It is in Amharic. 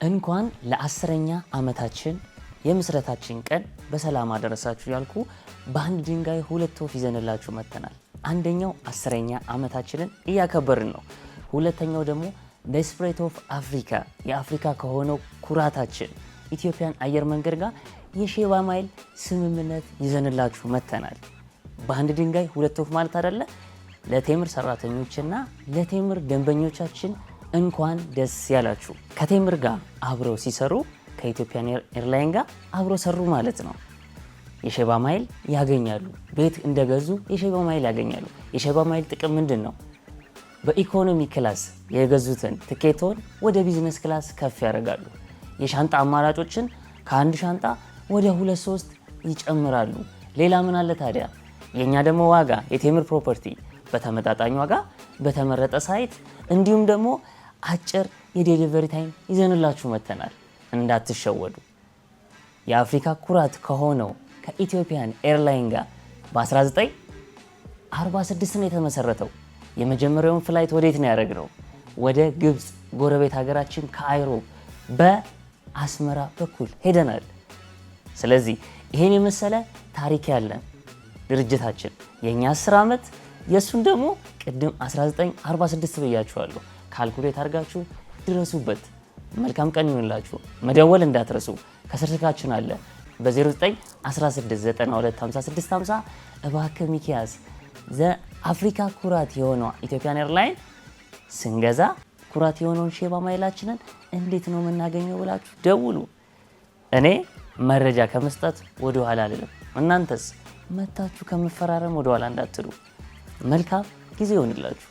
እንኳን ለ10ኛ ዓመታችን የምስረታችን ቀን በሰላም አደረሳችሁ ያልኩ በአንድ ድንጋይ ሁለት ወፍ ይዘንላችሁ መጥተናል። አንደኛው 10ኛ ዓመታችንን እያከበርን ነው። ሁለተኛው ደግሞ ስፕሪት ኦፍ አፍሪካ የአፍሪካ ከሆነው ኩራታችን ኢትዮጵያን አየር መንገድ ጋር የሼባ ማይል ስምምነት ይዘንላችሁ መጥተናል። በአንድ ድንጋይ ሁለት ወፍ ማለት አይደለ? ለቴምር ሰራተኞችና ለቴምር ደንበኞቻችን እንኳን ደስ ያላችሁ። ከቴምር ጋር አብረው ሲሰሩ ከኢትዮጵያን ኤርላይን ጋር አብረው ሰሩ ማለት ነው። የሼባ ማይል ያገኛሉ። ቤት እንደገዙ የሼባ ማይል ያገኛሉ። የሼባ ማይል ጥቅም ምንድን ነው? በኢኮኖሚ ክላስ የገዙትን ትኬቶን ወደ ቢዝነስ ክላስ ከፍ ያደርጋሉ። የሻንጣ አማራጮችን ከአንድ ሻንጣ ወደ 2-3 ይጨምራሉ። ሌላ ምን አለ ታዲያ? የኛ ደግሞ ዋጋ የቴምር ፕሮፐርቲ በተመጣጣኝ ዋጋ በተመረጠ ሳይት እንዲሁም ደግሞ አጭር የዴሊቨሪ ታይም ይዘንላችሁ መጥተናል። እንዳትሸወዱ። የአፍሪካ ኩራት ከሆነው ከኢትዮጵያን ኤርላይን ጋር በ1946 ነው የተመሰረተው። የመጀመሪያውን ፍላይት ወዴት ነው ያደረግነው? ወደ ግብፅ ጎረቤት ሀገራችን ካይሮ በአስመራ በኩል ሄደናል። ስለዚህ ይሄን የመሰለ ታሪክ ያለን ድርጅታችን የኛ 10 ዓመት የሱን ደግሞ ቅድም 1946 ብያችኋለሁ። ካልኩሌት አድርጋችሁ ድረሱበት። መልካም ቀን ይሁንላችሁ። መደወል እንዳትረሱ። ከስልካችን አለ በ0916925650 እባክህ ሚኪያስ አፍሪካ ኩራት የሆነው ኢትዮጵያን ኤርላይን ስንገዛ ኩራት የሆነውን ሼባ ማይላችንን እንዴት ነው የምናገኘው ብላችሁ ደውሉ። እኔ መረጃ ከመስጠት ወደ ኋላ አልልም። እናንተስ መታችሁ ከመፈራረም ወደ ኋላ እንዳትሉ። መልካም ጊዜ ይሁንላችሁ።